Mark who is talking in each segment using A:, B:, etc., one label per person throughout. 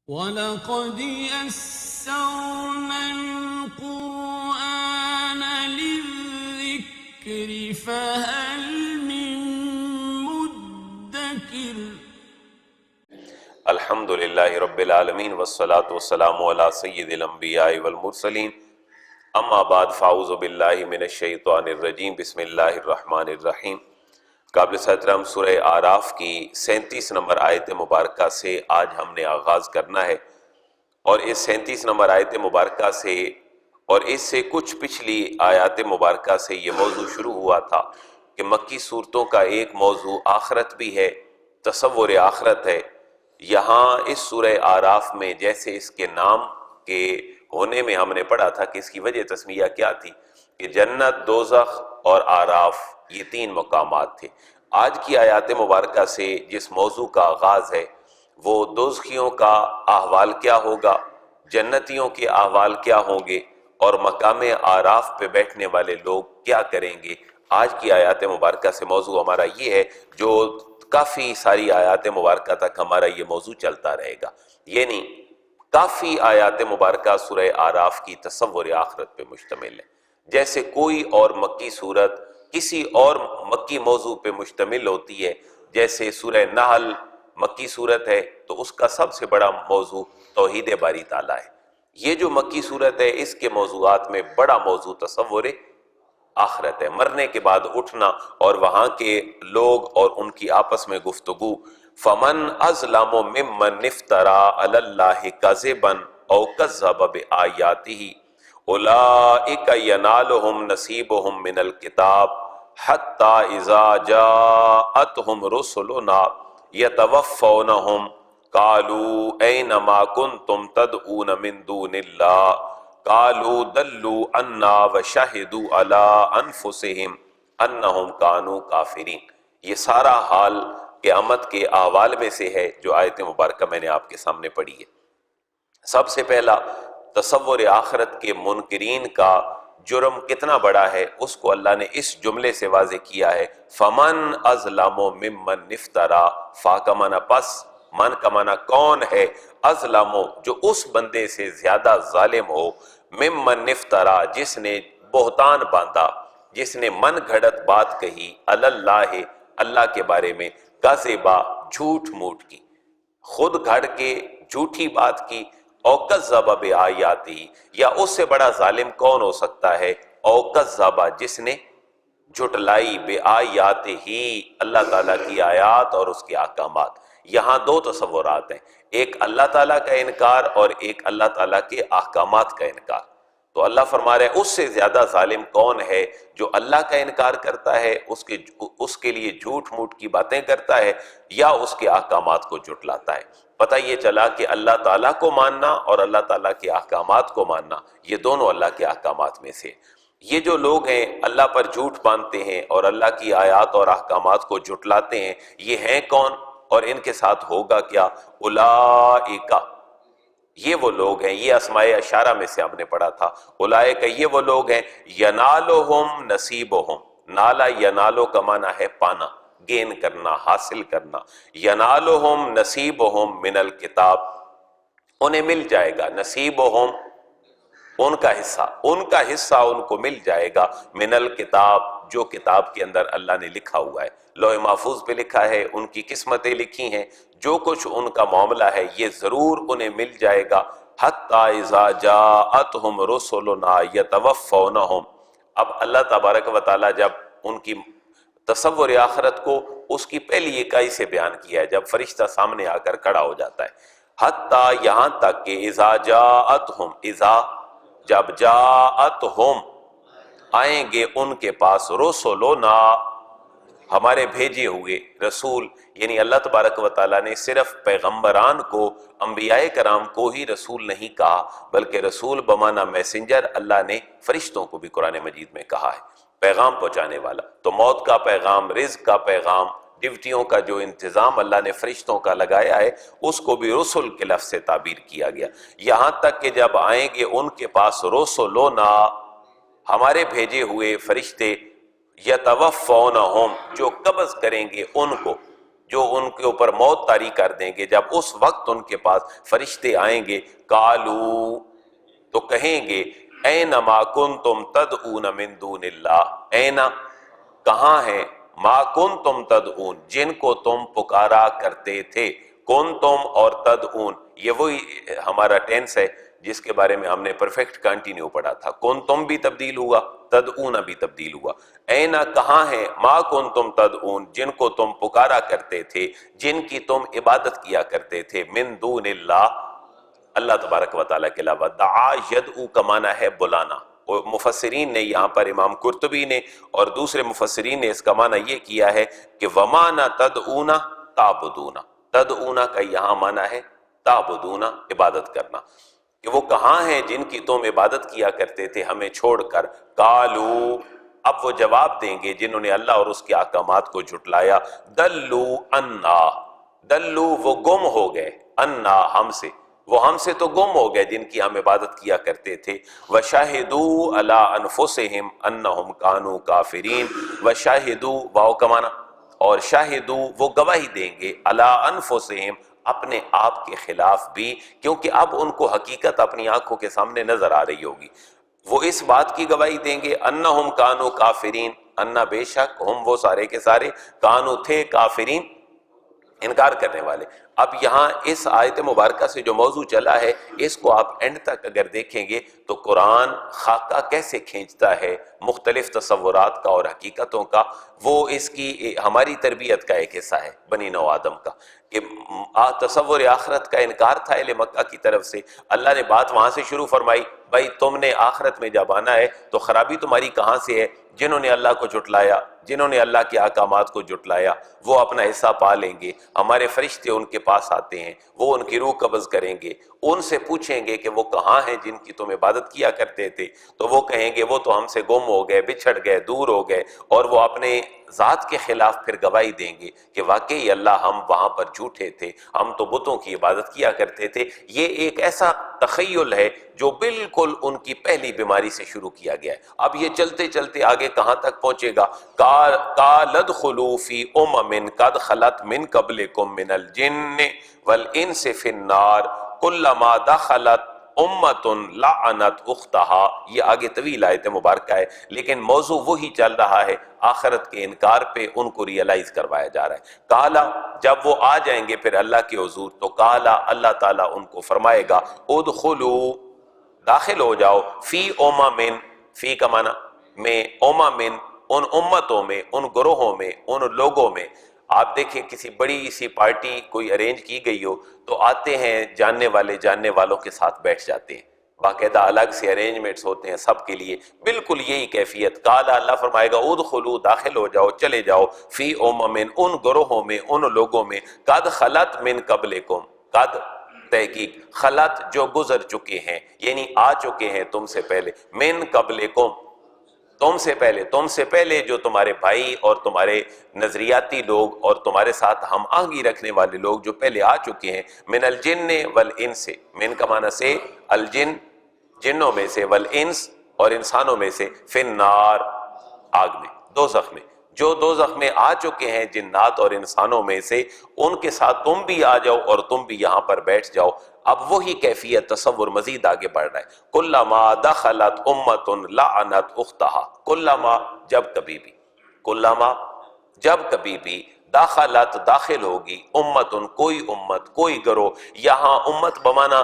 A: وَلَقَدْ يَسَّرْنَا الْقُرْآنَ لِلذِّكْرِ فَهَلْ مِن مُّدَّكِرٍ۔
B: الحمد للہ رب العالمین والصلاة والسلام علی سید الانبیاء والمرسلین، اما بعد فاعوذ باللہ من الشیطان الرجیم، بسم اللہ الرحمن الرحیم۔ قابل احترام سورہ اعراف کی 37 نمبر آیت مبارکہ سے آج ہم نے آغاز کرنا ہے، اور اس 37 نمبر آیت مبارکہ سے اور اس سے کچھ پچھلی آیات مبارکہ سے یہ موضوع شروع ہوا تھا کہ مکی صورتوں کا ایک موضوع آخرت بھی ہے، تصور آخرت ہے۔ یہاں اس سورہ اعراف میں جیسے اس کے نام کے ہونے میں ہم نے پڑھا تھا کہ اس کی وجہ تسمیہ کیا تھی کہ جنت، دوزخ اور اعراف یہ 3 مقامات تھے۔ آج کی آیات مبارکہ سے جس موضوع کا آغاز ہے وہ دوزخیوں کا احوال کیا ہوگا، جنتیوں کے احوال کیا ہوں گے، اور مقام اعراف پہ بیٹھنے والے لوگ کیا کریں گے۔ آج کی آیات مبارکہ سے موضوع ہمارا یہ ہے، جو کافی ساری آیات مبارکہ تک ہمارا یہ موضوع چلتا رہے گا، یعنی کافی آیات مبارکہ سورہ اعراف کی تصور آخرت پہ مشتمل ہے۔ جیسے کوئی اور مکی صورت کسی اور مکی موضوع پہ مشتمل ہوتی ہے، جیسے سورہ نحل مکی صورت ہے تو اس کا سب سے بڑا موضوع توحید باری تعالیٰ ہے۔ یہ جو مکی صورت ہے اس کے موضوعات میں بڑا موضوع تصور آخرت ہے، مرنے کے بعد اٹھنا اور وہاں کے لوگ اور ان کی آپس میں گفتگو۔ فمن اظلم ممن افترى علی اللہ کذبا او کذب بآیاتہ اولئک ینالہم نصیبہم من الکتاب حتی اذا جاءتہم رسلنا یتوفونہم قالوا این ما کنتم تدعون من دون اللہ قالوا دلوا عنا وشہدوا علی انفسہم انہم کانوا کافرین۔ یہ سارا حال قیامت کے احوال میں سے ہے جو آیت مبارکہ میں نے آپ کے سامنے پڑھی ہے۔ سب سے پہلا تصور آخرت کے منکرین کا جرم کتنا بڑا ہے اس کو اللہ نے اس جملے سے واضح کیا ہے، فمن اظلم ممن افترا۔ فا کا معنی پس، من کا معنی کون ہے، اظلم جو اس بندے سے زیادہ ظالم ہو، ممن افترا جس نے بہتان باندھا، جس نے من گھڑت بات کہی، اللہ اللہ کے بارے میں، کذبا جھوٹ موٹ کی، خود گھڑ کے جھوٹی بات کی، او کذب بآیاتہ یا اس سے بڑا ظالم کون ہو سکتا ہے، او کذب جس نے جھٹلائی بآیاتہ اللہ تعالیٰ کی آیات اور اس کے احکامات۔ یہاں 2 تصورات ہیں، ایک اللہ تعالیٰ کا انکار اور ایک اللہ تعالیٰ کے احکامات کا انکار۔ تو اللہ فرما رہے اس سے زیادہ ظالم کون ہے جو اللہ کا انکار کرتا ہے، اس کے لیے جھوٹ موٹ کی باتیں کرتا ہے، یا اس کے احکامات کو جھٹلاتا ہے۔ پتہ یہ چلا کہ اللہ تعالیٰ کو ماننا اور اللہ تعالیٰ کے احکامات کو ماننا یہ دونوں اللہ کے احکامات میں سے۔ یہ جو لوگ ہیں اللہ پر جھوٹ باندھتے ہیں اور اللہ کی آیات اور احکامات کو جھٹلاتے ہیں، یہ ہیں کون اور ان کے ساتھ ہوگا کیا؟ اولئک، یہ وہ لوگ ہیں، یہ اسماء اشارہ میں سے ہم نے پڑھا تھا، اولئک یہ وہ لوگ ہیں، ینالہم نصیبہم، نالا ینالو کا معنی ہے پانا، گین کرنا، حاصل کرنا، ینالہم نصیبہم من الکتاب، انہیں مل جائے گا، نصیبہم ان کا حصہ ان کو مل جائے گا، من الکتاب جو کتاب کے اندر اللہ نے لکھا ہوا ہے، لوح محفوظ پہ لکھا ہے، ان کی قسمتیں لکھی ہیں، جو کچھ ان کا معاملہ ہے یہ ضرور انہیں مل جائے گا۔ حتی اذا جاءتہم رسلنا یتوفونہم، اب اللہ تبارک و تعالیٰ جب ان کی تصور آخرت کو اس کی پہلی اکائی سے بیان کیا ہے، جب فرشتہ سامنے آ کر کھڑا ہو جاتا ہے، حتی یہاں تک کہ اذا جاءتہم، اذا جب جاءتہم آئیں گے ان کے پاس، رسولنا ہمارے بھیجے ہوئے رسول، یعنی اللہ تبارک و تعالیٰ نے صرف پیغمبران کو، انبیاء کرام کو ہی رسول نہیں کہا، بلکہ رسول بمعنی میسنجر اللہ نے فرشتوں کو بھی قرآن مجید میں کہا ہے، پیغام پہنچانے والا۔ تو موت کا پیغام، رزق کا پیغام، ڈیوٹیوں کا جو انتظام اللہ نے فرشتوں کا لگایا ہے اس کو بھی رسل کے لفظ سے تعبیر کیا گیا، یہاں تک کہ جب آئیں گے ان کے پاس رسولنا ہمارے بھیجے ہوئے فرشتے، یتوفونہم جو قبض کریں گے ان کو، جو ان کے اوپر موت طاری کر دیں گے، جب اس وقت ان کے پاس فرشتے آئیں گے، قالو تو کہیں گے این ما کنتم تدعون من دون اللہ، این کہاں ہیں، ما کنتم تدعون جن کو تم پکارا کرتے تھے، کنتم اور تدعون یہ وہی ہمارا ٹینس ہے جس کے بارے میں ہم نے پرفیکٹ کنٹینیو پڑھا تھا، کنتم بھی تبدیل ہوا، تدعون بھی تبدیل ہوا، اینا کہاں ہیں، ما کنتم تدعون جن کو تم پکارا کرتے تھے، جن کی تم عبادت کیا کرتے تھے، من دون اللہ اللہ تبارک و تعالیٰ کے علاوہ، دعا یدعو کا معنی ہے بلانا، اور مفسرین نے یہاں پر امام قرطبی نے اور دوسرے مفسرین نے اس کا معنی یہ کیا ہے کہ وَمَانَ تَدْعُونَ تَعْبُدُونَ، تدعون کا یہاں معنی ہے تعبدون عبادت کرنا، کہ وہ کہاں ہیں جن کی تم عبادت کیا کرتے تھے ہمیں چھوڑ کر، قالو اب وہ جواب دیں گے جنہوں نے اللہ اور اس کے احکامات کو جھٹلایا، دلو انا، دلو وہ گم ہو گئے، انا ہم سے، وہ ہم سے تو گم ہو گئے جن کی ہم عبادت کیا کرتے تھے، وَشَهِدُوا عَلَىٰ أَنفُسِهِمْ أَنَّهُمْ كَانُوا كَافِرِينَ، وَشَهِدُوا واو کا معنی، اور شاہدوا وہ گواہی دیں گے، عَلَىٰ أَنفُسِهِمْ اپنے آپ کے خلاف بھی، کیونکہ اب ان کو حقیقت اپنی آنکھوں کے سامنے نظر آ رہی ہوگی، وہ اس بات کی گواہی دیں گے انہم کانوا کافرین، انا بے شک ہم وہ سارے کے سارے کانو تھے کافرین انکار کرنے والے۔ اب یہاں اس آیت مبارکہ سے جو موضوع چلا ہے اس کو آپ اینڈ تک اگر دیکھیں گے تو قرآن خاکہ کیسے کھینچتا ہے مختلف تصورات کا اور حقیقتوں کا، وہ اس کی ہماری تربیت کا ایک حصہ ہے بنی نوع آدم کا، کہ تصور آخرت کا انکار تھا اہل مکہ کی طرف سے، اللہ نے بات وہاں سے شروع فرمائی، بھائی تم نے آخرت میں جب آنا ہے تو خرابی تمہاری کہاں سے ہے، جنہوں نے اللہ کو جھٹلایا، جنہوں نے اللہ کے احکامات کو جھٹلایا وہ اپنا حصہ پا لیں گے، ہمارے فرشتے ان کے پاس آتے ہیں، وہ ان کی روح قبض کریں گے، ان سے پوچھیں گے کہ وہ کہاں ہیں جن کی تم عبادت کیا کرتے تھے، تو وہ کہیں گے وہ تو ہم سے گم ہو گئے، بچھڑ گئے، دور ہو گئے، اور وہ اپنے ذات کے خلاف پھر گواہی دیں گے کہ واقعی اللہ ہم وہاں پر جھوٹے تھے، ہم تو بتوں کی عبادت کیا کرتے تھے۔ یہ ایک ایسا تخیل ہے جو بالکل ان کی پہلی بیماری سے شروع کیا گیا ہے۔ اب یہ چلتے چلتے آگے کہاں تک پہنچے گا، قَالَ ادْخُلُوا فِي أُمَمٍ قَدْ خَلَتْ مِن قَبْلِكُم مِّنَ الْجِنِّ وَالْإِنسِ فِي النَّارِ كُلَّمَا دَخَلَتْ أُمَّةٌ لَعَنَتْ أُخْتَهَا، یہ آگے طویل آیت مبارکہ ہے لیکن موضوع وہی چل رہا ہے، آخرت کے انکار پہ ان کو ریئلائز کروایا جا رہا ہے۔ کالا جب وہ آ جائیں گے پھر اللہ کے حضور تو کالا اللہ تعالیٰ ان کو فرمائے گا ادخلوا داخل ہو جاؤ، فی امم، فی کا معنی میں، امم ان امتوں میں، ان گروہوں میں، ان لوگوں میں۔ آپ دیکھیں کسی بڑی سی پارٹی کوئی ارینج کی گئی ہو تو آتے ہیں جاننے والے جاننے والوں کے ساتھ بیٹھ جاتے ہیں، باقاعدہ الگ سے ارینجمنٹس ہوتے ہیں سب کے لیے، بالکل یہی کیفیت۔ کالا اللہ فرمائے گا ادخلوا داخل ہو جاؤ، چلے جاؤ، فی امم ان گروہوں میں، ان لوگوں میں، قد خلت من قبلکم، قد تحقیق، خلط جو گزر چکے ہیں یعنی آ چکے ہیں تم سے پہلے، من قبلکم تم سے پہلے، تم سے پہلے جو تمہارے بھائی اور تمہارے نظریاتی لوگ اور تمہارے ساتھ ہم آہنگی رکھنے والے لوگ جو پہلے آ چکے ہیں، من الجن والانس، من کا معنی سے الجن جنوں میں سے، والانس اور انسانوں میں سے، فی النار آگ میں، دوزخ میں، جو دوزخ میں آ چکے ہیں جنات اور انسانوں میں سے ان کے ساتھ تم بھی آ جاؤ اور تم بھی یہاں پر بیٹھ جاؤ۔ اب وہی کیفیت تصور مزید آگے بڑھ رہا ہے، کلما دخلت امت لعنت اختہا، کلما جب کبھی بھی، کلما جب کبھی بھی، داخلت داخل ہوگی، امتن کوئی امت، کوئی گروہ، یہاں امت بمانا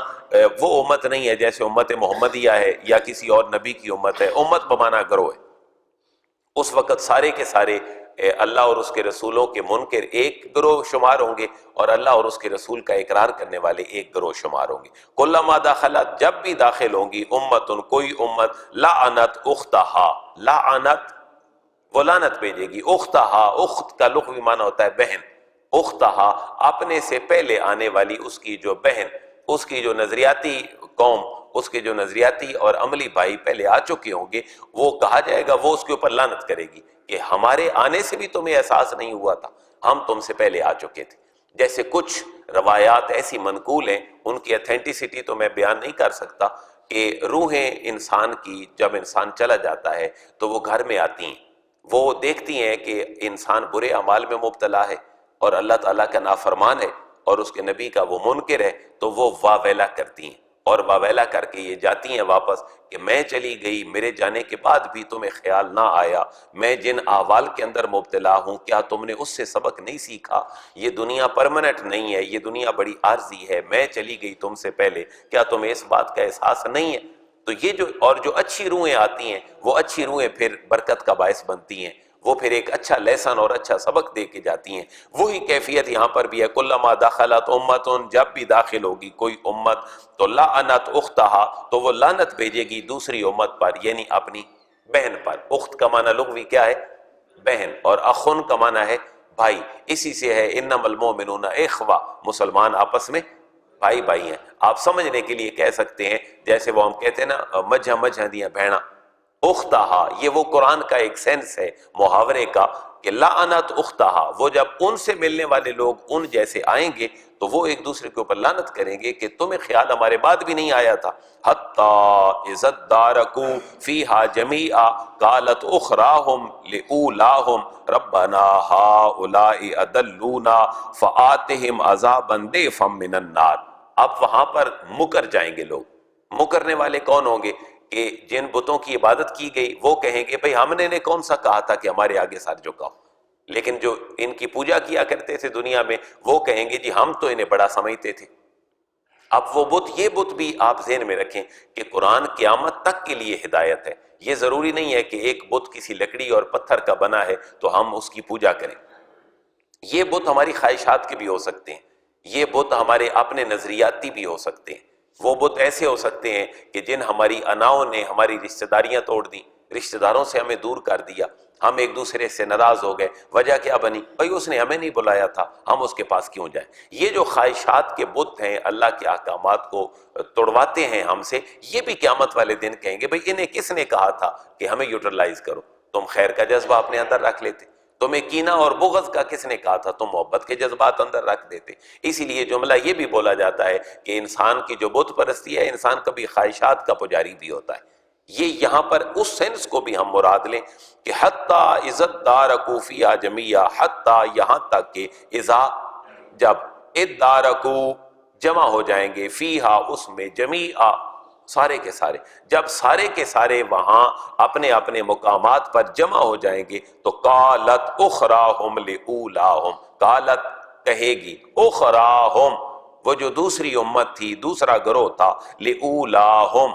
B: وہ امت نہیں ہے جیسے امت محمدیہ ہے یا کسی اور نبی کی امت ہے، امت بمانا گروہ ہے، اس وقت سارے کے سارے اللہ اور اس کے رسولوں کے منکر ایک گروہ شمار ہوں گے اور اللہ اور اس کے رسول کا اقرار کرنے والے ایک گروہ شمار ہوں گے۔ کلما دخلت جب بھی داخل ہوں گی امتن کوئی امت، لعنت اختہا، لعنت وہ لعنت بھیجے گی، اختہا اخت کا لغوی معنی ہوتا ہے بہن، اختہا اپنے سے پہلے آنے والی اس کی جو بہن، اس کی جو نظریاتی قوم، اس کے جو نظریاتی اور عملی بھائی پہلے آ چکے ہوں گے، وہ کہا جائے گا وہ اس کے اوپر لعنت کرے گی کہ ہمارے آنے سے بھی تمہیں احساس نہیں ہوا تھا، ہم تم سے پہلے آ چکے تھے۔ جیسے کچھ روایات ایسی منقول ہیں، ان کی اتھینٹسٹی تو میں بیان نہیں کر سکتا، کہ روحیں انسان کی جب انسان چلا جاتا ہے تو وہ گھر میں آتی ہیں، وہ دیکھتی ہیں کہ انسان برے اعمال میں مبتلا ہے، اور اللہ تعالیٰ کا نافرمان ہے اور اس کے نبی کا وہ منکر ہے تو وہ واویلا کرتی ہیں، اور واویلا کر کے یہ جاتی ہیں واپس کہ میں چلی گئی، میرے جانے کے بعد بھی تمہیں خیال نہ آیا، میں جن احوال کے اندر مبتلا ہوں کیا تم نے اس سے سبق نہیں سیکھا؟ یہ دنیا پرمنٹ نہیں ہے، یہ دنیا بڑی عارضی ہے، میں چلی گئی تم سے پہلے، کیا تمہیں اس بات کا احساس نہیں ہے؟ تو یہ جو اچھی روحیں آتی ہیں وہ اچھی روحیں پھر برکت کا باعث بنتی ہیں، وہ پھر ایک اچھا لیسن اور اچھا سبق دے کے جاتی ہیں۔ وہی کیفیت یہاں پر بھی ہے، کلما دخلت امت، جب بھی داخل ہوگی کوئی امت تو لعنت اختہا، تو وہ لعنت بھیجے گی دوسری امت پر، یعنی اپنی بہن پر۔ اخت کا معنی لغوی کیا ہے؟ بہن، اور اخن کا معنی ہے بھائی، اسی سے ہے انما المؤمنون اخوہ، مسلمان آپس میں بھائی بھائی ہیں۔ آپ سمجھنے کے لیے کہہ سکتے ہیں جیسے وہ ہم کہتے ہیں نا مجھا مجھا دیاں بہنا، اختہا، یہ وہ قرآن کا ایک سینس ہے محاورے کا کہ لعنت اختہا، وہ جب ان سے ملنے والے لوگ ان جیسے آئیں گے تو وہ ایک دوسرے کے اوپر لعنت کریں گے کہ تمہیں خیال ہمارے بعد بھی نہیں آیا تھا۔ حتی اذا ادارکوا فیہا جمیعا قالت اخراہم لأولاہم ربنا ہؤلاء اضلونا فآتہم عذابا ضعفا من النار۔ اب وہاں پر مکر جائیں گے لوگ۔ مکرنے والے کون ہوں گے؟ کہ جن بتوں کی عبادت کی گئی وہ کہیں گے بھئی ہم نے کون سا کہا تھا کہ ہمارے آگے سر جھکاؤ، لیکن جو ان کی پوجا کیا کرتے تھے دنیا میں وہ کہیں گے جی ہم تو انہیں بڑا سمجھتے تھے۔ اب وہ بت، یہ بت بھی آپ ذہن میں رکھیں کہ قرآن قیامت تک کے لیے ہدایت ہے، یہ ضروری نہیں ہے کہ ایک بت کسی لکڑی اور پتھر کا بنا ہے تو ہم اس کی پوجا کریں۔ یہ بت ہماری خواہشات کے بھی ہو سکتے ہیں، یہ بت ہمارے اپنے نظریاتی بھی ہو سکتے ہیں، وہ بت ایسے ہو سکتے ہیں کہ جن ہماری اناؤں نے ہماری رشتہ داریاں توڑ دیں، رشتہ داروں سے ہمیں دور کر دیا، ہم ایک دوسرے سے ناراض ہو گئے، وجہ کیا بنی؟ بھئی اس نے ہمیں نہیں بلایا تھا، ہم اس کے پاس کیوں جائیں؟ یہ جو خواہشات کے بت ہیں اللہ کے احکامات کو توڑواتے ہیں ہم سے، یہ بھی قیامت والے دن کہیں گے بھئی انہیں کس نے کہا تھا کہ ہمیں یوٹیلائز کرو؟ تم خیر کا جذبہ اپنے اندر رکھ لیتے، تمہیں کینہ اور بغض کا کس نے کہا تھا؟ تم محبت کے جذبات اندر رکھ دیتے۔ اسی لیے جملہ یہ بھی بولا جاتا ہے کہ انسان کی جو بت پرستی ہے، انسان کبھی خواہشات کا پجاری بھی ہوتا ہے۔ یہ یہاں پر اس سینس کو بھی ہم مراد لیں کہ حتی اذا ادارکوا فیہا جمیعا، حتی یہاں تک کہ اذا جب ادارکوا جمع ہو جائیں گے، فیہا اس میں، جمیعا سارے کے سارے، جب سارے کے سارے وہاں اپنے اپنے مقامات پر جمع ہو جائیں گے تو قالت اخراہم لأولاہم، قالت کہے گی، اخراہم وہ جو دوسری امت تھی، دوسرا گروہ تھا، لأولاہم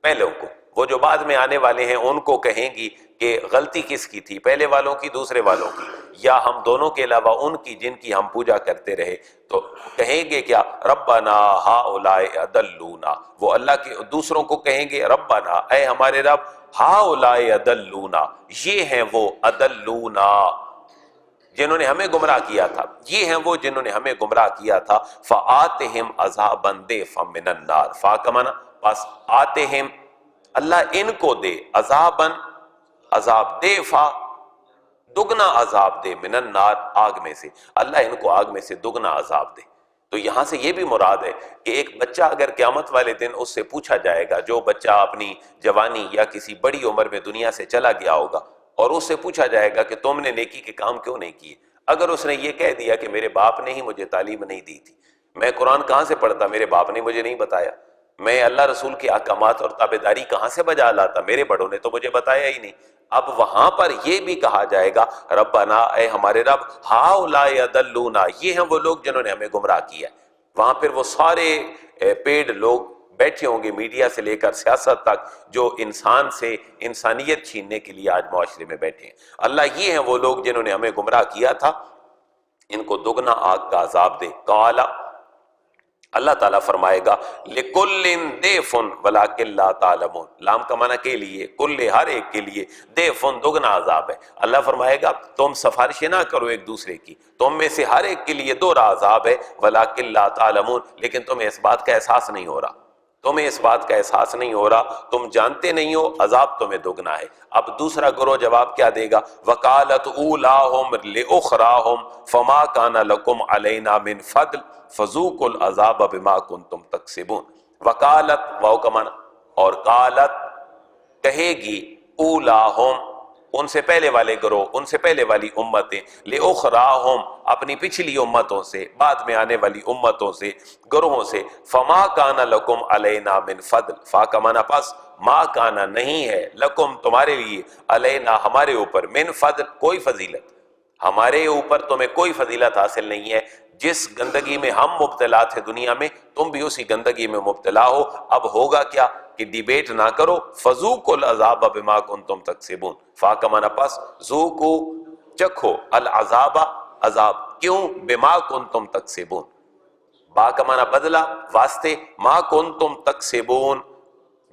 B: پہلوں کو، وہ جو بعد میں آنے والے ہیں ان کو کہیں گی کہ غلطی کس کی تھی، پہلے والوں کی دوسرے والوں کی، یا ہم دونوں کے علاوہ ان کی جن کی ہم پوجا کرتے رہے، تو کہیں گے کیا؟ ربنا ہؤلاء اضلونا، وہ اللہ کے دوسروں کو کہیں گے ربنا اے ہمارے رب، ہؤلاء اضلونا یہ ہیں وہ، اضلونا جنہوں نے ہمیں گمراہ کیا تھا، یہ ہیں وہ جنہوں نے ہمیں گمراہ کیا تھا، فآتہم عذابا ضعفا من النار، فا کا معنی بس، آتہم اللہ ان کو دے، عذاباً عذاب، ضعفا دگنا عذاب دے، من النار آگ میں سے، اللہ ان کو آگ میں سے دگنا عذاب دے۔ تو یہاں سے یہ بھی مراد ہے کہ ایک بچہ اگر قیامت والے دن اس سے پوچھا جائے گا، جو بچہ اپنی جوانی یا کسی بڑی عمر میں دنیا سے چلا گیا ہوگا، اور اس سے پوچھا جائے گا کہ تم نے نیکی کے کام کیوں نہیں کیے، اگر اس نے یہ کہہ دیا کہ میرے باپ نے ہی مجھے تعلیم نہیں دی تھی، میں قرآن کہاں سے پڑھتا، میرے باپ نے مجھے نہیں بتایا، میں اللہ رسول کے احکامات اور تابعداری کہاں سے بجا لاتا، میرے بڑوں نے تو مجھے بتایا ہی نہیں۔ اب وہاں پر یہ بھی کہا جائے گا ربنا اے ہمارے رب، ہؤلاء اضلونا یہ ہیں وہ لوگ جنہوں نے ہمیں گمراہ کیا۔ وہاں پھر وہ سارے پیڈ لوگ بیٹھے ہوں گے، میڈیا سے لے کر سیاست تک، جو انسان سے انسانیت چھیننے کے لیے آج معاشرے میں بیٹھے ہیں۔ اللہ یہ ہیں وہ لوگ جنہوں نے ہمیں گمراہ کیا تھا، ان کو دگنا آگ کا عذاب دے۔ قال اللہ تعالیٰ فرمائے گا لِكُلٍّ ضِعْفٌ وَلَٰكِن لَّا تَعْلَمُونَ، لام کا معنی کے لیے، کل ہر ایک کے لیے، ضِعْفٌ دگنا عذاب ہے۔ اللہ فرمائے گا تم سفارشیں نہ کرو ایک دوسرے کی، تم میں سے ہر ایک کے لیے دوہرا عذاب ہے، وَلَٰكِن لَّا تَعْلَمُونَ لیکن تمہیں اس بات کا احساس نہیں ہو رہا، تمہیں اس بات کا احساس نہیں ہو رہا، تم جانتے نہیں ہو عذاب تمہیں دگنا ہے۔ اب دوسرا گروہ جواب کیا دے گا؟ وَقَالَتْ أُولَاهُمْ لِأُخْرَاهُمْ فَمَا كَانَ لَكُمْ عَلَيْنَا مِنْ فَضْلٍ فَذُوقُوا الْعَذَابَ بِمَا كُنْتُمْ تَكْسِبُونَ۔ وَقَالَتْ واو کا معنی، اور قالت کہے گی، اولاہم ان سے پہلے والے گروہ، ان سے پہلے والی امتیں، لِأُخْرَاهُمْ اپنی پچھلی امتوں سے، بعد میں آنے والی امتوں سے، گروہوں سے، فَمَا كَانَ لَكُمْ عَلَيْنَا مِنْ فَضْلٍ، فا کا معنی پس، ما کانا نہیں ہے، لکم تمہارے لیے، علینا ہمارے اوپر، من فضل کوئی فضیلت، ہمارے اوپر تمہیں کوئی فضیلت حاصل نہیں ہے، جس گندگی میں ہم مبتلا تھے دنیا میں تم بھی اسی گندگی میں مبتلا ہو۔ اب ہوگا کیا کہ ڈیبیٹ نہ کرو، فذوقوا العذاب بما کنتم تکسبون، فا کا معنی پس، ذوقوا چکھو، العذاب عذاب، کیوں؟ بما کنتم تکسبون، با کا معنی بدلہ، واسطے، ما کنتم تکسبون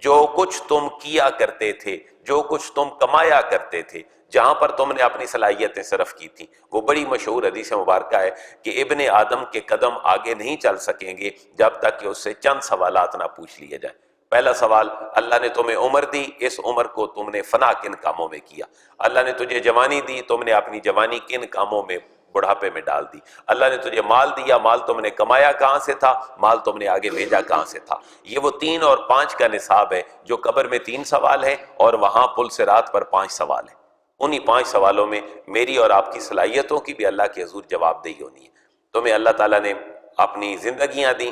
B: جو کچھ تم کیا کرتے تھے، جو کچھ تم کمایا کرتے تھے، جہاں پر تم نے اپنی صلاحیتیں صرف کی تھیں۔ وہ بڑی مشہور حدیث مبارکہ ہے کہ ابن آدم کے قدم آگے نہیں چل سکیں گے جب تک کہ اس سے چند سوالات نہ پوچھ لیے جائیں۔ پہلا سوال، اللہ نے تمہیں عمر دی، اس عمر کو تم نے فنا کن کاموں میں کیا؟ اللہ نے تجھے جوانی دی، تم نے اپنی جوانی کن کاموں میں بڑھاپے میں ڈال دی؟ اللہ نے تجھے مال دیا، مال تم نے کمایا کہاں سے تھا؟ مال تم نے آگے بھیجا کہاں سے تھا؟ یہ وہ 3 اور 5 کا نصاب ہے جو قبر میں 3 سوال ہے اور وہاں پل صراط پر 5 سوال ہے۔ انہی 5 سوالوں میں میری اور آپ کی صلاحیتوں کی بھی اللہ کے حضور جواب دہی ہونی ہے۔ تمہیں اللہ تعالیٰ نے اپنی زندگیاں دیں،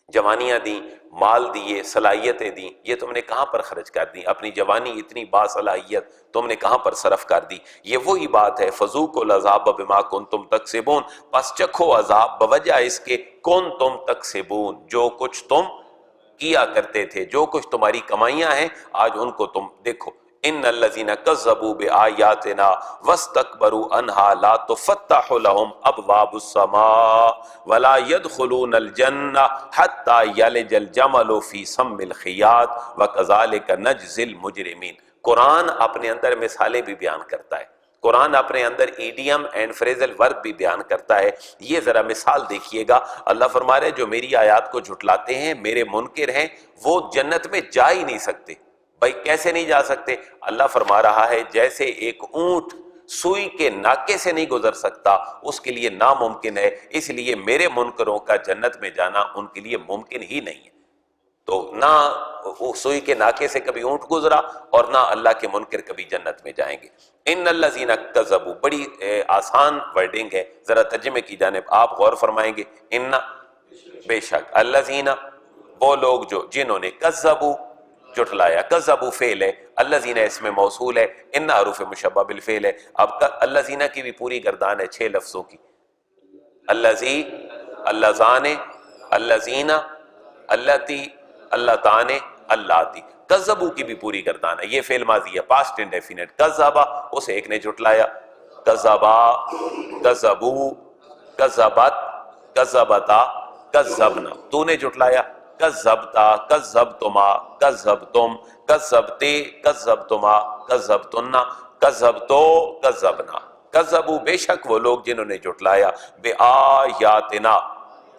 B: جوانیاں دیں، مال دیے، صلاحیتیں دیں، یہ تم نے کہاں پر خرچ کر دی؟ اپنی جوانی اتنی باصلاحیت تم نے کہاں پر صرف کر دی؟ یہ وہی بات ہے، فذوقوا العذاب بما کنتم تکسبون، پس چکھو عذاب بوجہ اس کے کنتم تکسبون، جو کچھ تم کیا کرتے تھے، جو کچھ تمہاری کمائیاں ہیں آج ان کو تم دیکھو۔ ان الذین کذبوا بآیاتنا واستکبروا عنہا لا تفتح لهم ابواب السماء ولا يدخلون الجنہ حتی یلج الجمل فی سم الخیاط وکذالک نجزی المجرمین۔ قرآن اپنے اندر مثالیں بھی بیان کرتا ہے، قرآن اپنے اندر ایڈیم اینڈ فریزل ورب بھی بیان کرتا ہے۔ یہ ذرا مثال دیکھیے گا، اللہ فرما رہے جو میری آیات کو جھٹلاتے ہیں، میرے منکر ہیں، وہ جنت میں جا ہی نہیں سکتے۔ بھائی کیسے نہیں جا سکتے؟ اللہ فرما رہا ہے جیسے ایک اونٹ سوئی کے ناکے سے نہیں گزر سکتا، اس کے لیے ناممکن ہے، اس لیے میرے منکروں کا جنت میں جانا ان کے لیے ممکن ہی نہیں ہے۔ تو نہ سوئی کے ناکے سے کبھی اونٹ گزرا اور نہ اللہ کے منکر کبھی جنت میں جائیں گے۔ ان الذین کذبوا، بڑی آسان ورڈنگ ہے، ذرا ترجمے کی جانب آپ غور فرمائیں گے۔ ان بے شک، الذین وہ لوگ جو جنہوں نے، کذبوا جھٹلایا، کذبوا فعل ہے، الذین اس میں موصول ہے، ان حروف مشبہ بالفعل ہے۔ اب الذین کی بھی پوری گردان ہے 6 لفظوں کی، الذی، اللذان، الذین، اللتی، اللتان، اللاتی۔ کذبوا کی بھی پوری گردان ہے، یہ فعل ماضی ہے، پاسٹ انڈیفینٹ، کذبا اسے ایک نے جھٹلایا، کذبا، کذبوا، کذبت، کذبتا، کذبنا، تو نے جھٹلایا، کذبتا، کذبتما، کذبتم، کذبتے، کذبتما، کذبتن، کذبتو، کذبنا۔ کذبوا بے شک وہ لوگ جنہوں نے جھٹلایا، بآیاتنا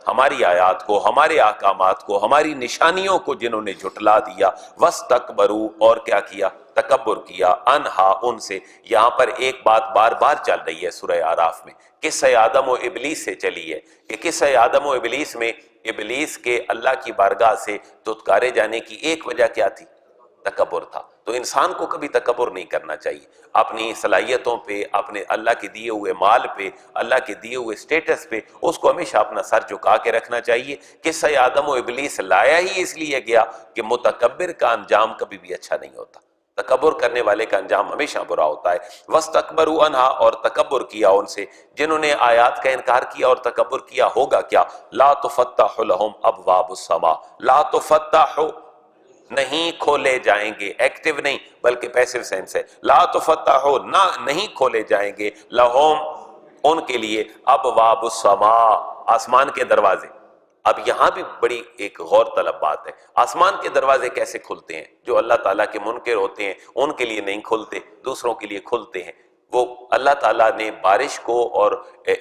B: ہماری آیات کو، ہمارے احکامات کو، ہماری نشانیوں کو جنہوں نے جھٹلا دیا، واستکبروا اور کیا کیا؟ تکبر کیا، انہا ان سے۔ یہاں پر ایک بات بار بار چل رہی ہے سورہ اعراف میں، قصہ آدم و ابلیس سے چلی ہے کہ قصہ آدم و ابلیس میں ابلیس کے اللہ کی بارگاہ سے دھتکارے جانے کی ایک وجہ کیا تھی؟ تکبر تھا۔ تو انسان کو کبھی تکبر نہیں کرنا چاہیے، اپنی صلاحیتوں پہ، اپنے اللہ کے دیے ہوئے مال پہ، اللہ کے دیے ہوئے سٹیٹس پہ اس کو ہمیشہ اپنا سر جھکا کے رکھنا چاہیے۔ قصہ آدم و ابلیس لایا ہی اس لیے گیا کہ متکبر کا انجام کبھی بھی اچھا نہیں ہوتا، تکبر کرنے والے کا انجام ہمیشہ برا ہوتا ہے۔ وَاسْتَكْبَرُوا عَنْهَا اور تکبر کیا ان سے، جنہوں نے آیات کا انکار کیا اور تکبر کیا، ہوگا کیا؟ لا تفتح لهم ابواب السماء، لا تفتح نہیں کھولے جائیں گے، ایکٹیو نہیں بلکہ پیسو سینس ہے، لا تفتح نہ نہیں کھولے جائیں گے، لہم ان کے لیے، ابواب السماء آسمان کے دروازے۔ اب یہاں بھی بڑی ایک غور طلب بات ہے، آسمان کے دروازے کیسے کھلتے ہیں؟ جو اللہ تعالیٰ کے منکر ہوتے ہیں ان کے لیے نہیں کھلتے، دوسروں کے لیے کھلتے ہیں۔ وہ اللہ تعالیٰ نے بارش کو اور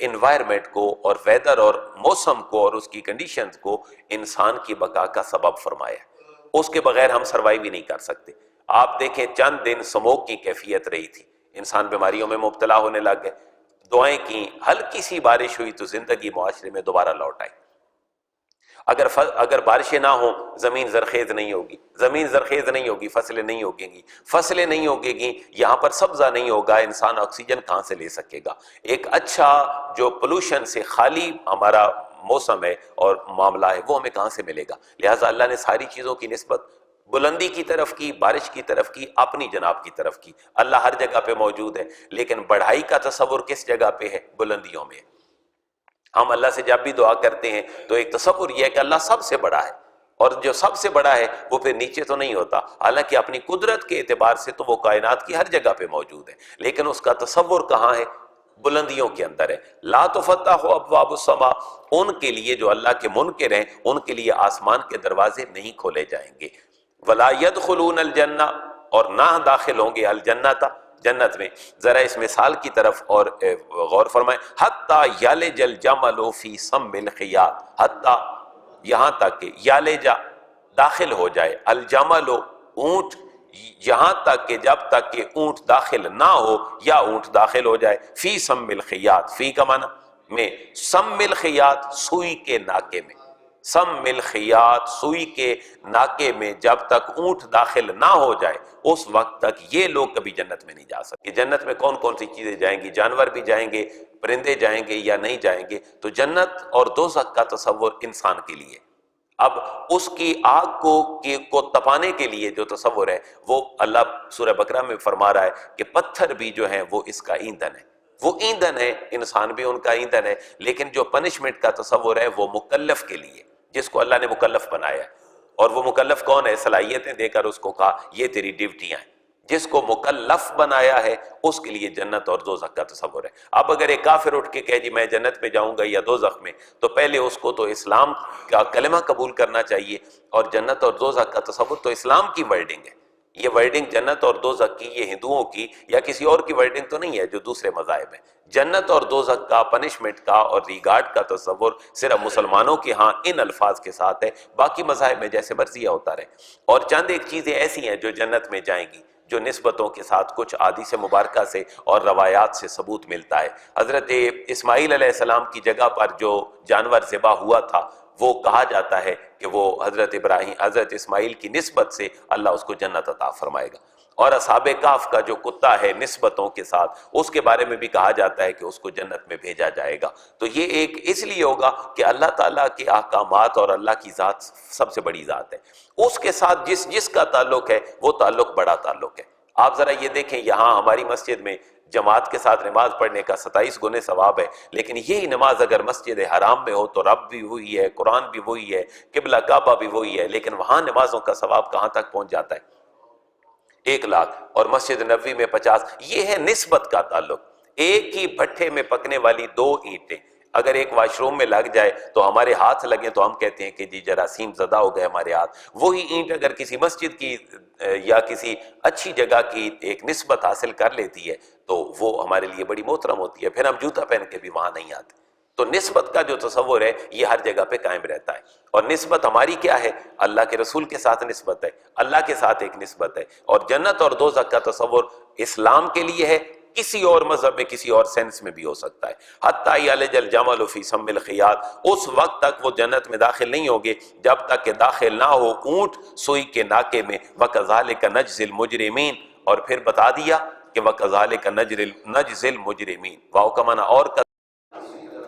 B: انوائرمنٹ کو اور ویدر اور موسم کو اور اس کی کنڈیشنز کو انسان کی بقا کا سبب فرمایا ہے، اس کے بغیر ہم سروائیو بھی نہیں کر سکتے۔ آپ دیکھیں چند دن سموک کی کیفیت رہی تھی، انسان بیماریوں میں مبتلا ہونے لگ گئے، دعائیں کی، ہلکی سی بارش ہوئی تو زندگی معاشرے میں دوبارہ لوٹ آئی۔ اگر بارشیں نہ ہوں زمین زرخیز نہیں ہوگی، زمین زرخیز نہیں ہوگی فصلیں نہیں ہوگیں گی، فصلیں نہیں ہوگیں گی، یہاں پر سبزہ نہیں ہوگا، انسان آکسیجن کہاں سے لے سکے گا؟ ایک اچھا جو پولوشن سے خالی ہمارا موسم ہے اور معاملہ ہے وہ ہمیں کہاں سے ملے گا؟ لہٰذا اللہ نے ساری چیزوں کی نسبت بلندی کی طرف کی، بارش کی طرف کی، اپنی جناب کی طرف کی۔ اللہ ہر جگہ پہ موجود ہے، لیکن بڑھائی کا تصور کس جگہ پہ ہے؟ بلندیوں میں۔ ہم اللہ سے جب بھی دعا کرتے ہیں تو ایک تصور یہ ہے کہ اللہ سب سے بڑا ہے، اور جو سب سے بڑا ہے وہ پھر نیچے تو نہیں ہوتا، حالانکہ اپنی قدرت کے اعتبار سے تو وہ کائنات کی ہر جگہ پہ موجود ہے، لیکن اس کا تصور کہاں ہے؟ بلندیوں کے اندر ہے۔ لا تفتح ابواب السماء، ان کے لیے جو اللہ کے منکر ہیں ان کے لیے آسمان کے دروازے نہیں کھولے جائیں گے۔ ولا يدخلون الجنہ، اور نہ داخل ہوں گے الجنت، جنت میں۔ ذرا اس مثال کی طرف اور غور فرمائیں، حتی یلج الجمل فی سم الخیاط، حتی یہاں تک کہ یلج داخل ہو جائے، الجمل اونٹ، یہاں تک کہ جب تک کہ اونٹ داخل نہ ہو یا اونٹ داخل ہو جائے، فی سم الخیاط، فی کا معنی میں، سم الخیاط سوئی کے ناکے میں، سم الخیاط سوئی کے ناکے میں جب تک اونٹ داخل نہ ہو جائے اس وقت تک یہ لوگ کبھی جنت میں نہیں جا سکتے۔ جنت میں کون کون سی چیزیں جائیں گی؟ جانور بھی جائیں گے، پرندے جائیں گے یا نہیں جائیں گے؟ تو جنت اور دوزخ کا تصور انسان کے لیے، اب اس کی آگ کو تپانے کے لیے جو تصور ہے وہ اللہ سورہ بقرہ میں فرما رہا ہے کہ پتھر بھی جو ہیں وہ اس کا ایندھن ہے، وہ ایندھن ہے، انسان بھی ان کا ایندھن ہے، لیکن جو پنشمنٹ کا تصور ہے وہ مکلف کے لیے، جس کو اللہ نے مکلف بنایا ہے، اور وہ مکلف کون ہے؟ صلاحیتیں دے کر اس کو کہا یہ تیری ڈیوٹیاں ہیں۔ جس کو مکلف بنایا ہے اس کے لیے جنت اور دوزخ کا تصور ہے۔ اب اگر ایک کافر اٹھ کے کہے جی میں جنت میں جاؤں گا یا دوزخ میں، تو پہلے اس کو تو اسلام کا کلمہ قبول کرنا چاہیے، اور جنت اور دوزخ کا تصور تو اسلام کی ورڈنگ ہے۔ یہ ورڈنگ جنت اور دوزخ کی، یہ ہندوؤں کی یا کسی اور کی ورڈنگ تو نہیں ہے جو دوسرے مذاہب ہیں۔ جنت اور دوزخ کا، پنشمنٹ کا اور ریگارڈ کا تصور صرف مسلمانوں کے ہاں ان الفاظ کے ساتھ ہے، باقی مذاہب میں جیسے مرضی ہوتا رہے۔ اور چند ایک چیزیں ایسی ہیں جو جنت میں جائیں گی، جو نسبتوں کے ساتھ کچھ احادیث مبارکہ سے اور روایات سے ثبوت ملتا ہے۔ حضرت اسماعیل علیہ السلام کی جگہ پر جو جانور ذبح ہوا تھا وہ کہا جاتا ہے کہ وہ حضرت اسماعیل کی نسبت سے اللہ اس کو جنت عطا فرمائے گا۔ اور اصحاب کہف کا جو کتا ہے نسبتوں کے ساتھ، اس کے بارے میں بھی کہا جاتا ہے کہ اس کو جنت میں بھیجا جائے گا۔ تو یہ ایک اس لیے ہوگا کہ اللہ تعالیٰ کے احکامات اور اللہ کی ذات سب سے بڑی ذات ہے، اس کے ساتھ جس کا تعلق ہے وہ تعلق بڑا تعلق ہے۔ آپ ذرا یہ دیکھیں، یہاں ہماری مسجد میں جماعت کے ساتھ نماز پڑھنے کا 27 گنے ثواب ہے، لیکن یہی نماز اگر مسجد حرام میں ہو تو رب بھی وہی ہے، قرآن بھی وہی ہے، قبلہ کعبہ بھی وہی ہے، لیکن وہاں نمازوں کا ثواب کہاں تک پہنچ جاتا ہے؟ 1,00,000، اور مسجد نبوی میں 50۔ یہ ہے نسبت کا تعلق۔ ایک ہی بھٹے میں پکنے والی 2 اینٹیں اگر ایک واش روم میں لگ جائے تو ہمارے ہاتھ لگیں تو ہم کہتے ہیں کہ جی جراثیم زدہ ہو گئے ہمارے ہاتھ، وہی اینٹ اگر کسی مسجد کی یا کسی اچھی جگہ کی ایک نسبت حاصل کر لیتی ہے تو وہ ہمارے لیے بڑی محترم ہوتی ہے، پھر ہم جوتا پہن کے بھی وہاں نہیں آتے۔ تو نسبت کا جو تصور ہے یہ ہر جگہ پہ قائم رہتا ہے، اور نسبت ہماری کیا ہے؟ اللہ کے رسول کے ساتھ نسبت ہے، اللہ کے ساتھ ایک نسبت ہے۔ اور جنت اور دوزخ کا تصور اسلام کے لیے ہے، کسی اور مذہب میں کسی اور سینس میں بھی ہو سکتا ہے۔ حتی یلج الجمل فی سم الخیاط، اس وقت تک وہ جنت میں داخل نہیں ہوں گے جب تک کہ داخل نہ ہو اونٹ سوئی کے ناکے میں۔ وَكَذَلِكَ نَجْزِي الْمُجْرِمِينَ، اور پھر بتا دیا کہ وَكَذَلِكَ نَجْزِي الْمُجْرِمِينَ، واو کا معنی اور کا،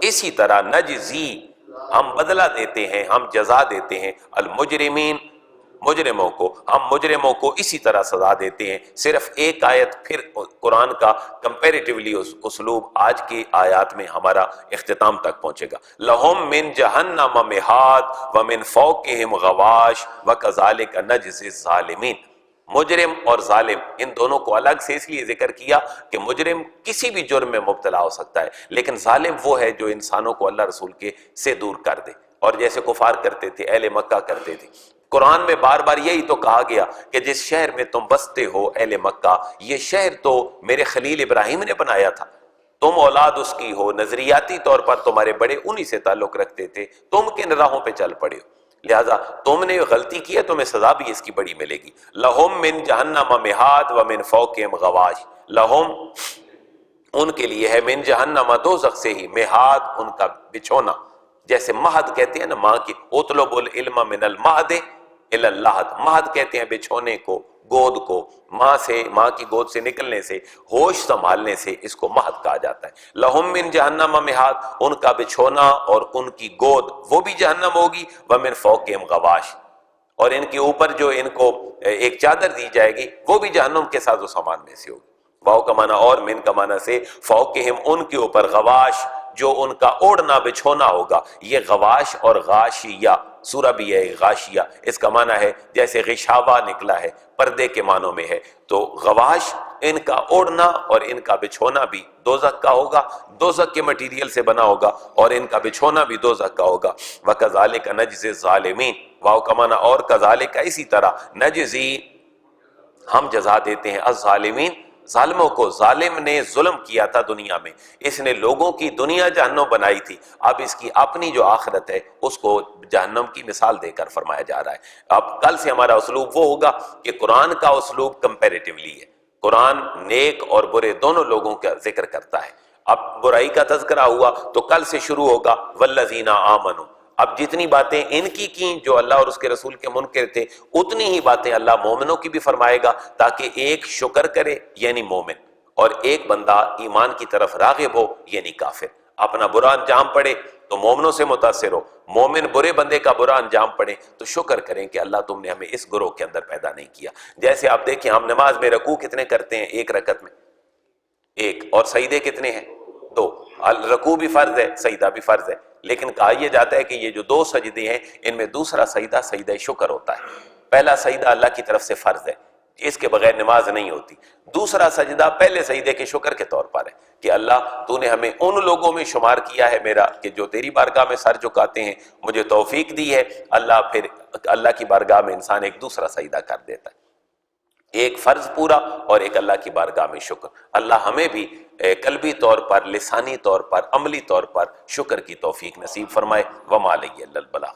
B: اسی طرح نجزی ہم بدلہ دیتے ہیں، ہم جزا دیتے ہیں، المجرمین مجرموں کو، ہم مجرموں کو اسی طرح سزا دیتے ہیں۔ صرف ایک آیت پھر قرآن کا کمپیریٹیولی اسلوب آج کی آیات میں ہمارا اختتام تک پہنچے گا۔ لَهُم مِّن جَهَنَّمَ مِہَادٌ وَمِن فَوْقِهِمْ غَوَاشٌ وَكَذَلِكَ نَجْزِي الظَّالِمِينَ۔ مجرم اور ظالم ان دونوں کو الگ سے اس لیے ذکر کیا کہ مجرم کسی بھی جرم میں مبتلا ہو سکتا ہے، لیکن ظالم وہ ہے جو انسانوں کو اللہ رسول کے سے دور کر دے، اور جیسے کفار کرتے تھے، اہل مکہ کرتے تھے۔ قرآن میں بار بار یہی تو کہا گیا کہ جس شہر میں تم بستے ہو اہل مکہ، یہ شہر تو میرے خلیل ابراہیم نے بنایا تھا، تم اولاد اس کی ہو، نظریاتی طور پر تمہارے بڑے انہی سے تعلق رکھتے تھے، تم کن راہوں پہ چل پڑے ہو، لہذا تم نے غلطی کی ہے، تمہیں سزا بھی اس کی بڑی ملے گی۔ لَهُم مِّن جَهَنَّمَ مِہَادٌ وَمِن فَوْقِهِمْ غَوَاشٌ، لَهُم ان کے لیے ہے، من جہنم دوزخ سے ہی، مہاد ان کا بچھونا، جیسے مہد کہتے ہیں نا ماں کی، اطلب العلم من المہد الی اللحد، مہد کہتے ہیں بچھونے کو، گود کو، ماں کی گود سے نکلنے سے، ہوش سنبھالنے سے، اس کو مہد کہا جاتا ہے۔ لہم من جہنم مہاد، ان کا بچھونا اور ان کی گود وہ بھی جہنم ہوگی، ومن فوقہم غواش، اور ان کے اوپر جو ان کو ایک چادر دی جائے گی وہ بھی جہنم کے ساز و سامان میں سے ہوگی۔ واو کا معنی اور، من کا معنی سے، فوقہم ان کے اوپر، غواش جو ان کا اوڑھنا بچھونا ہوگا۔ یہ غواش اور غاشیہ سورہ بھی ہے غاشیہ، اس کا معنی ہے جیسے غشاوہ نکلا ہے، پردے کے معنوں میں ہے، تو غواش ان کا اوڑھنا اور ان کا بچھونا بھی دوزخ کا ہوگا، دوزخ کے مٹیریل سے بنا ہوگا، اور ان کا بچھونا بھی دوزخ کا ہوگا۔ وَكَذَلِكَ نَجْزِي الظَّالِمِينَ، واو کا معنی اور، کذالک اسی طرح، نجزی ہم جزا دیتے ہیں، الظالمین ظالموں کو، ظالم نے ظلم کیا تھا دنیا میں، اس نے لوگوں کی دنیا جہنم بنائی تھی، اب اس کی اپنی جو آخرت ہے اس کو جہنم کی مثال دے کر فرمایا جا رہا ہے۔ اب کل سے ہمارا اسلوب وہ ہوگا کہ قرآن کا اسلوب کمپیریٹیولی ہے، قرآن نیک اور برے دونوں لوگوں کا ذکر کرتا ہے۔ اب برائی کا تذکرہ ہوا تو کل سے شروع ہوگا والذین آمنوا، اب جتنی باتیں ان کی جو اللہ اور اس کے رسول کے منکر تھے، اتنی ہی باتیں اللہ مومنوں کی بھی فرمائے گا، تاکہ ایک شکر کرے یعنی مومن، اور ایک بندہ ایمان کی طرف راغب ہو یعنی کافر۔ اپنا برا انجام پڑے تو مومنوں سے متاثر ہو، مومن برے بندے کا برا انجام پڑے تو شکر کریں کہ اللہ تم نے ہمیں اس گروہ کے اندر پیدا نہیں کیا۔ جیسے آپ دیکھیں ہم نماز میں رکوع کتنے کرتے ہیں ایک رکعت میں؟ ایک، اور سجدے کتنے ہیں؟ دو۔ رکوع بھی فرض ہے، سجدہ بھی فرض ہے، لیکن کہا یہ جاتا ہے کہ یہ جو دو سجدے ہیں ان میں دوسرا سجدہ سجدہ شکر ہوتا ہے۔ پہلا سجدہ اللہ کی طرف سے فرض ہے، اس کے بغیر نماز نہیں ہوتی۔ دوسرا سجدہ پہلے سجدے کے شکر کے طور پر ہے کہ اللہ تو نے ہمیں ان لوگوں میں شمار کیا ہے میرا کہ جو تیری بارگاہ میں سر جھکاتے ہیں، مجھے توفیق دی ہے اللہ، پھر اللہ کی بارگاہ میں انسان ایک دوسرا سجدہ کر دیتا ہے، ایک فرض پورا اور ایک اللہ کی بارگاہ میں شکر۔ اللہ ہمیں بھی قلبی طور پر، لسانی طور پر، عملی طور پر شکر کی توفیق نصیب فرمائے۔ وما علیہ الا البلاغ۔